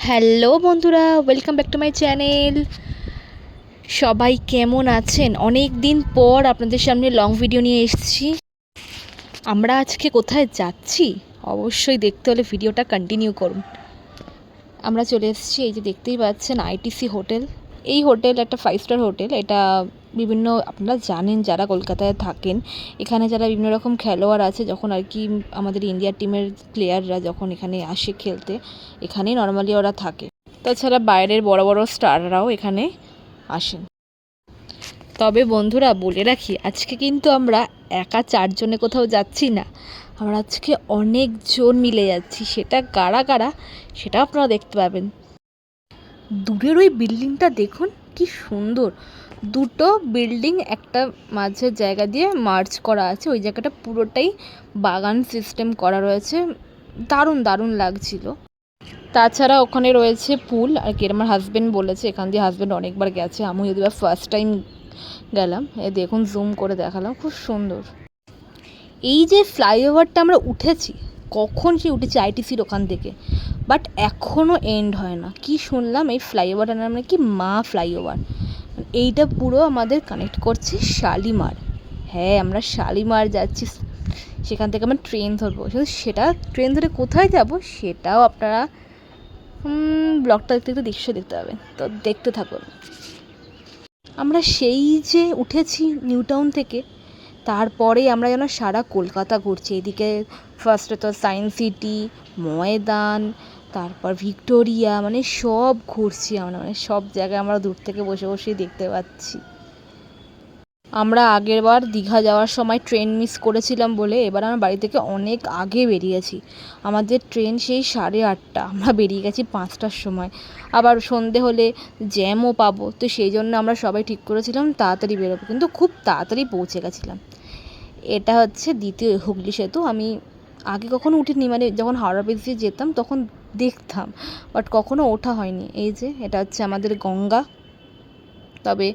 Hello বন্ধুরা, welcome back to my channel. সবাই কেমন আছেন? অনেক দিন পর আপনাদের সামনে লং ভিডিও নিয়ে এসেছি। আমরা আজকে কোথায় যাচ্ছি অবশ্যই দেখতে হলে ভিডিওটা কন্টিনিউ করুন। আমরা চলে এসেছি, এই যে দেখতেই পাচ্ছেন, আইটিসি হোটেল। এই হোটেল একটা 5 স্টার হোটেল। এটা বিভিন্ন, আপনারা জানেন যারা কলকাতায় থাকেন, এখানে যারা বিভিন্ন রকম খেলোয়াড় আছে, যখন আর কি আমাদের ইন্ডিয়া টিমের প্লেয়াররা যখন এখানে আসে খেলতে, এখানেই নর্মালি ওরা থাকে। তাছাড়া বাইরের বড় বড় স্টাররাও এখানে আসেন। তবে বন্ধুরা বলে রাখি, আজকে কিন্তু আমরা একা 4 জনে কোথাও যাচ্ছি না, আমরা আজকে অনেকজন মিলে যাচ্ছি। সেটা কারা কারা সেটা আপনারা দেখতে পাবেন। দূরের ওই বিল্ডিংটা দেখুন কি সুন্দর, দুটো বিল্ডিং একটা মাঝের জায়গা দিয়ে মার্চ করা আছে। ওই জায়গাটা পুরোটাই বাগান সিস্টেম করা রয়েছে, দারুণ দারুণ লাগছিল। তাছাড়া ওখানে রয়েছে পুল আর কি। আমার হাজব্যান্ড বলেছে, এখান দিয়ে হাজব্যান্ড অনেকবার গেছে, আমি যদি বা ফার্স্ট টাইম গেলাম। এ দেখুন, জুম করে দেখালাম, খুব সুন্দর। এই যে ফ্লাইওভারটা আমরা উঠেছি, কখন সে উঠেছি আইটিসির ওখান থেকে, বাট এখনও এন্ড হয় না। কি শুনলাম এই ফ্লাইওভারটার নাম নাকি মা ফ্লাইওভার। এইটা পুরো আমাদের কানেক্ট করছে শালিমার। হ্যাঁ, আমরা শালিমার যাচ্ছি, সেখান থেকে আমরা ট্রেন ধরবো। সেটা ট্রেন ধরে কোথায় যাব সেটাও আপনারা ব্লগটা দেখতে দেখতে দৃশ্য দেখতে পাবেন, তো দেখতে থাকুন। আমরা সেই যে উঠেছি নিউ টাউন থেকে, তারপরে আমরা যেন সারা কলকাতা ঘুরছি। এদিকে ফার্স্টে তো সায়েন্স সিটি, ময়দান, তারপর ভিক্টোরিয়া, মানে সব ঘুরছি আমরা, মানে সব জায়গায় আমরা দূর থেকে বসে বসেই দেখতে পাচ্ছি। আমরা আগের বার দীঘা যাওয়ার সময় ট্রেন মিস করেছিলাম বলে এবার আমরা বাড়ি থেকে অনেক আগে বেরিয়েছি। আমাদের ট্রেন সেই 8:30, আমরা বেরিয়ে গেছি 5টার সময়। আবার সন্ধে হলে জ্যামও পাবো, তো সেই জন্য আমরা সবাই ঠিক করেছিলাম তাড়াতাড়ি বেরোবো, কিন্তু খুব তাড়াতাড়ি পৌঁছে গেছিলাম। এটা হচ্ছে দ্বিতীয় হুগলি সেতু। আমি আগে কখনো উঠিনি, মানে যখন হাওড়া ব্রিজ দিয়ে যেতাম তখন দেখতাম, বাট কখনো ওঠা হয়নি। এই যে এটা হচ্ছে আমাদের গঙ্গা। তবে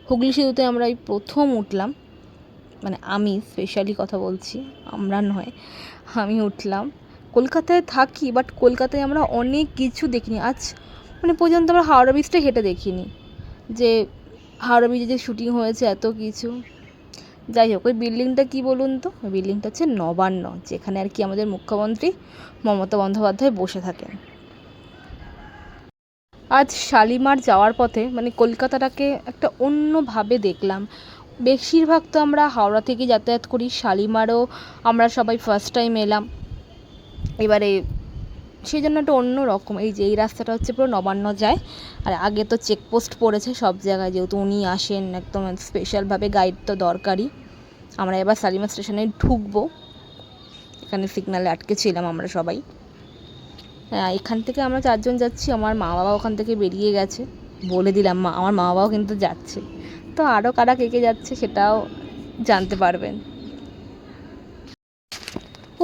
হুগলি সেতুতে আমরা এই প্রথম উঠলাম, মানে আমি স্পেশালি কথা বলছি, আমরা নয়, আমি উঠলাম। কলকাতায় থাকি, বাট কলকাতায় আমরা অনেক কিছু দেখিনি আজ মানে পর্যন্ত। আমরা হাওড়া ব্রিজটা হেঁটে দেখিনি, যে হাওড়া ব্রিজে যে শুটিং হয়েছে, এত কিছু। যাই হোক, ওই বিল্ডিংটা কী বলুন তো, ওই বিল্ডিংটা হচ্ছে নবান্ন, যেখানে আর কি আমাদের মুখ্যমন্ত্রী মমতা বন্দ্যোপাধ্যায় বসে থাকেন। আজ শালিমার যাওয়ার পথে মানে কলকাতাটাকে একটা অন্যভাবে দেখলাম। বেশিরভাগ তো আমরা হাওড়া থেকে যাতায়াত করি, শালিমারও আমরা সবাই ফার্স্ট টাইম এলাম। এবারে সেই জন্য একটা অন্য রকম। এই যে এই রাস্তাটা হচ্ছে পুরো নবান্ন যায়, আর আগে তো চেকপোস্ট পড়েছে সব জায়গায়, যেহেতু উনি আসেন একদম স্পেশালভাবে, গাইড তো দরকারই। আমরা এবার শালিমার স্টেশনে ঢুকবো, এখানে সিগনালে আটকে ছিলাম আমরা সবাই। হ্যাঁ, এখান থেকে আমরা 4 জন যাচ্ছি, আমার মা বাবা ওখান থেকে বেরিয়ে গেছে, বলে দিলাম। আমার মা বাবাও কিন্তু যাচ্ছে, তো আরও কারা কে কে যাচ্ছে সেটাও জানতে পারবেন।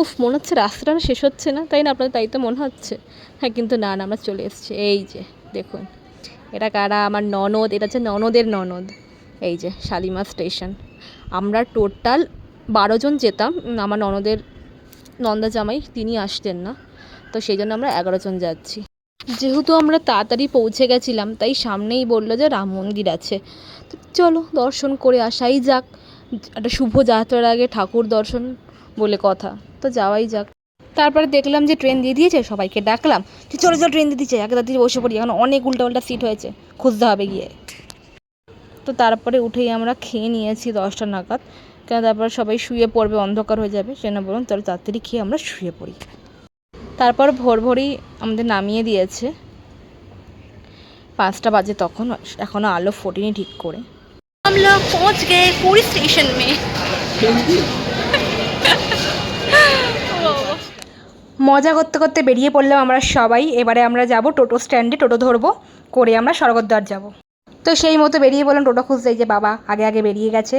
উফ, মনে হচ্ছে রাস্তাটা শেষ হচ্ছে না, তাই না? আপনাদের তাই তো মনে হচ্ছে। হ্যাঁ, কিন্তু না না, আমরা চলে এসেছি। এই যে দেখুন, এটা কারা? আমার ননদ, এটা হচ্ছে ননদের ননদ। এই যে শালিমার স্টেশন। আমরা টোটাল 12 জন যেতাম, আমার ননদের নন্দা জামাই তিনি আসতেন না, তো সেই জন্য আমরা 11 জন যাচ্ছি। যেহেতু আমরা তাড়াতাড়ি পৌঁছে গেছিলাম, তাই সামনেই বললো যে রাম মন্দির আছে, তো চলো দর্শন করে আসাই যাক। একটা শুভ যাত্রার আগে ঠাকুর দর্শন বলে কথা, তো যাওয়াই যাক। তারপরে দেখলাম যে ট্রেন দিয়ে দিয়েছে, সবাইকে ডাকলাম যে চলো চলো ট্রেন দিয়ে দিচ্ছে, আগে তাড়াতাড়ি বসে পড়ি, এখন অনেক উল্টা সিট হয়েছে, খুঁজতে হবে গিয়ে। তো তারপরে উঠেই আমরা খেয়ে নিয়েছি 10টা নাগাদ, কেন তারপর সবাই শুয়ে পড়বে, অন্ধকার হয়ে যাবে, সেজন্য বললাম চলো তাড়াতাড়ি খেয়ে আমরা শুয়ে পড়ি। তারপর ভোর ভোরই আমাদের নামিয়ে দিয়েছে, 5টা বাজে তখন, এখনও আলো ফোটেনি ঠিক করে। আমরা পৌঁছ গে পুরী স্টেশন মে। মজা করতে করতে বেরিয়ে পড়লাম আমরা সবাই। এবারে আমরা যাব টোটো স্ট্যান্ডে, টোটো ধরবো, করে আমরা স্বর্গদ্বার যাব। তো সেই মতো বেরিয়ে পড়লাম টোটো খুঁজতে। যে বাবা আগে আগে বেরিয়ে গেছে।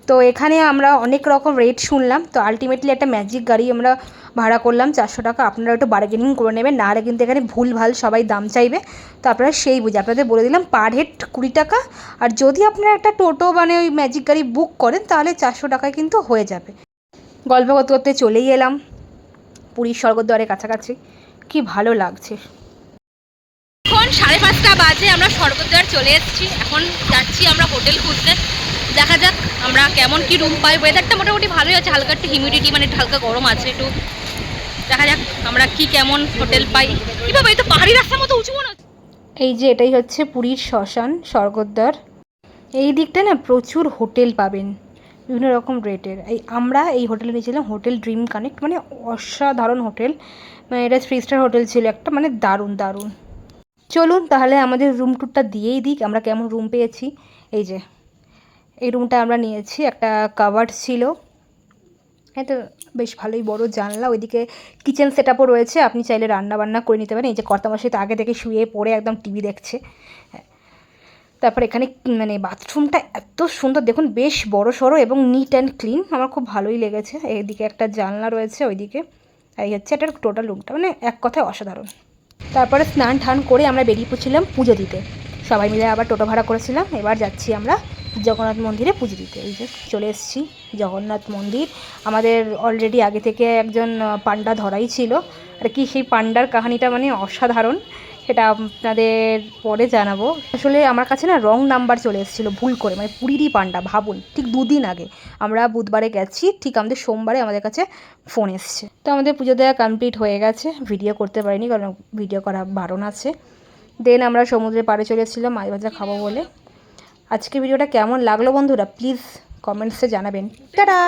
তো এখানে আমরা অনেক রকম রেট শুনলাম, তো আলটিমেটলি একটা ম্যাজিক গাড়ি আমরা ভাড়া করলাম 400 টাকা। আপনারা একটু বার্গেনিং করে নেবেন, নাহলে কিন্তু এখানে ভুলভাল সবাই দাম চাইবে। তো আপনারা সেই বুঝে, আপনাদের বলে দিলাম পার হেড 20 টাকা। আর যদি আপনারা একটা টোটো মানে ওই ম্যাজিক গাড়ি বুক করেন, তাহলে 400 টাকায় কিন্তু হয়ে যাবে। গল্প করতে করতে চলেই এলাম পুরীর স্বর্গদ্বারের কাছাকাছি। কি ভালো লাগছে। এখন 5:30 বাজে, আমরা স্বর্গদ্বার চলে এসেছি। এখন যাচ্ছি আমরা হোটেল খুঁজতে। দেখা যাক আমরা কেমন কি রুম পাই। ওয়েদারটা মোটামুটি ভালোই আছে, হালকা একটু হিউমিডিটি মানে হালকা গরম আছে একটু। দেখা যাক আমরা কি কেমন হোটেল পাই। কি বাবা, এই তো পাহাড়ি রাস্তার মতো উঁচু মনে হচ্ছে। এই যে এটাই হচ্ছে পুরীর শ্মশান স্বর্গদ্বার। এই দিকটা না প্রচুর হোটেল পাবেন বিভিন্ন রকম রেটের। আমরা এই হোটেলে নিয়েছিলাম, হোটেল ড্রিম কানেক্ট, মানে অসাধারণ হোটেল। মানে এটা 3 স্টার হোটেল ছিল একটা, মানে দারুণ দারুণ। চলুন তাহলে আমাদের রুম ট্যুরটা দিয়েই দিক, আমরা কেমন রুম পেয়েছি। এই যে এই রুমটা আমরা নিয়েছি, একটা কাভার্ড ছিল। হ্যাঁ, তো বেশ ভালোই বড় জানলা, ওইদিকে কিচেন সেট আপও রয়েছে, আপনি চাইলে রান্না বান্না করে নিতে পারেন। এই যে কর্তামশাই তো আগে থেকে শুয়ে পড়ে একদম টিভি দেখছে। তারপর এখানে মানে বাথরুমটা এত সুন্দর, দেখুন বেশ বড় সড়ো এবং নিট অ্যান্ড ক্লিন, আমার খুব ভালোই লেগেছে। এইদিকে একটা জানলা রয়েছে, ওইদিকে। এই হচ্ছে এটার টোটাল রুমটা, মানে এক কথায় অসাধারণ। তারপরে স্নান টান করে আমরা বেরিয়ে পড়ছিলাম পুজো দিতে। সবাই মিলে আবার টোটো ভাড়া করেছিলাম। এবার যাচ্ছি আমরা জগন্নাথ মন্দিরে পুজো দিতে। এই যে চলে এসেছি জগন্নাথ মন্দির। আমাদের অলরেডি আগে থেকে একজন পান্ডা ধরাই ছিল আর কি। সেই পান্ডার কাহিনিটা মানে অসাধারণ, সেটা আপনাদের পরে জানাবো। আসলে আমার কাছে না রং নাম্বার চলে এসেছিলো ভুল করে, মানে পুরীরই পান্ডা, ভাবুন। ঠিক 2 দিন আগে আমরা বুধবারে গেছি, ঠিক আমাদের সোমবারে আমাদের কাছে ফোন এসছে। তো আমাদের পুজো দেওয়া কমপ্লিট হয়ে গেছে, ভিডিও করতে পারিনি কারণ ভিডিও করা বারণ আছে। দেন আমরা সমুদ্রের পাড়ে চলে এসেছিলাম মাছ ভাজা খাবো বলে। আজকে ভিডিওটা কেমন লাগলো বন্ধুরা, প্লিজ কমেন্টসে জানাবেন। টাটা।